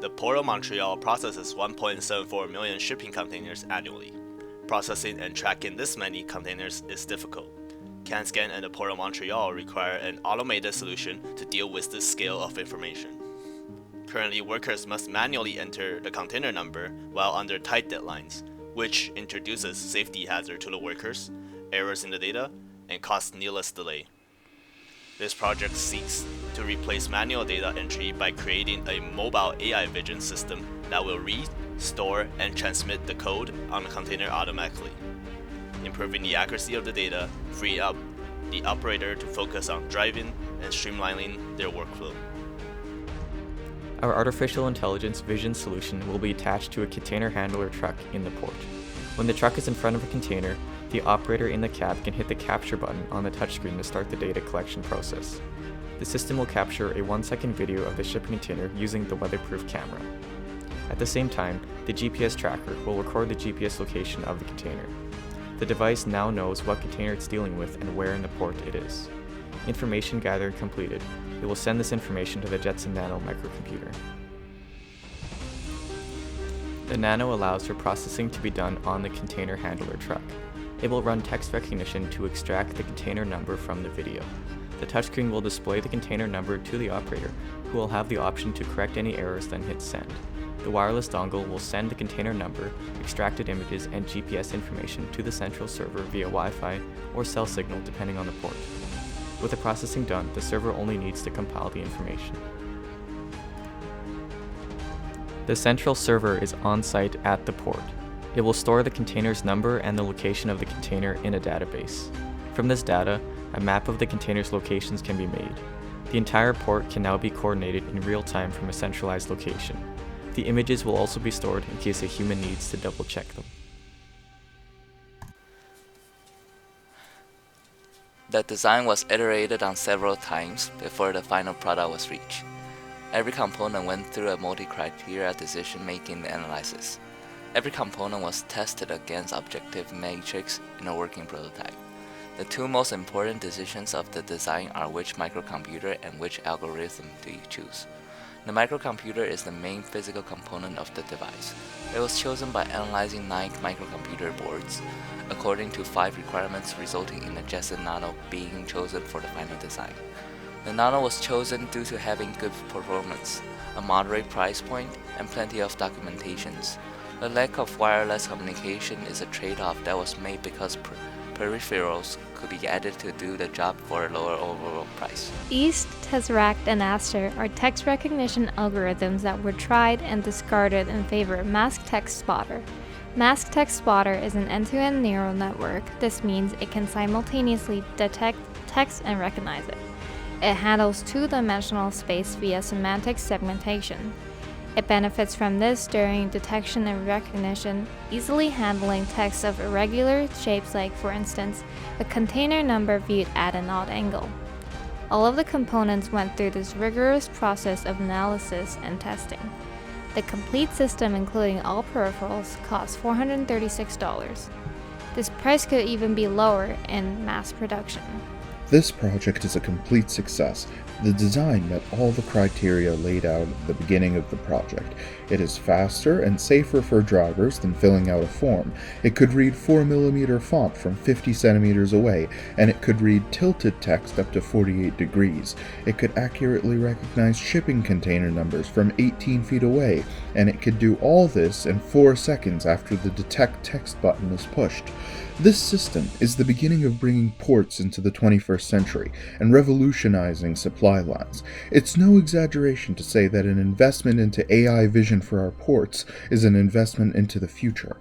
The Port of Montreal processes 1.74 million shipping containers annually. Processing and tracking this many containers is difficult. CanScan and the Port of Montreal require an automated solution to deal with this scale of information. Currently, workers must manually enter the container number while under tight deadlines, which introduces safety hazard to the workers, errors in the data, and causes needless delay. This project seeks to replace manual data entry by creating a mobile AI vision system that will read, store, and transmit the code on the container automatically, improving the accuracy of the data, freeing up the operator to focus on driving and streamlining their workflow. Our artificial intelligence vision solution will be attached to a container handler truck in the port. When the truck is in front of a container, the operator in the cab can hit the capture button on the touchscreen to start the data collection process. The system will capture a 1-second video of the shipping container using the weatherproof camera. At the same time, the GPS tracker will record the GPS location of the container. The device now knows what container it's dealing with and where in the port it is. Information gathered completed, it will send this information to the Jetson Nano microcomputer. The Nano allows for processing to be done on the container handler truck. It will run text recognition to extract the container number from the video. The touchscreen will display the container number to the operator, who will have the option to correct any errors, then hit send. The wireless dongle will send the container number, extracted images, and GPS information to the central server via Wi-Fi or cell signal depending on the port. With the processing done, the server only needs to compile the information. The central server is on-site at the port. It will store the container's number and the location of the container in a database. From this data, a map of the container's locations can be made. The entire port can now be coordinated in real time from a centralized location. The images will also be stored in case a human needs to double-check them. The design was iterated on several times before the final product was reached. Every component went through a multi-criteria decision-making analysis. Every component was tested against objective matrix in a working prototype. The two most important decisions of the design are which microcomputer and which algorithm do you choose. The microcomputer is the main physical component of the device. It was chosen by analyzing 9 microcomputer boards, according to 5 requirements, resulting in the Jetson Nano being chosen for the final design. The Nano was chosen due to having good performance, a moderate price point, and plenty of documentations. The lack of wireless communication is a trade-off that was made because peripherals could be added to do the job for a lower overall price. East, Tesseract, and Aster are text recognition algorithms that were tried and discarded in favor of Mask Text Spotter. Mask Text Spotter is an end-to-end neural network. This means it can simultaneously detect text and recognize it. It handles 2-dimensional space via semantic segmentation. It benefits from this during detection and recognition, easily handling text of irregular shapes like, for instance, a container number viewed at an odd angle. All of the components went through this rigorous process of analysis and testing. The complete system, including all peripherals, cost $436. This price could even be lower in mass production. This project is a complete success. The design met all the criteria laid out at the beginning of the project. It is faster and safer for drivers than filling out a form. It could read 4mm font from 50 centimeters away, and it could read tilted text up to 48 degrees. It could accurately recognize shipping container numbers from 18 feet away, and it could do all this in 4 seconds after the detect text button is pushed. This system is the beginning of bringing ports into the 21st century and revolutionizing supply lines. It's no exaggeration to say that an investment into AI vision for our ports is an investment into the future.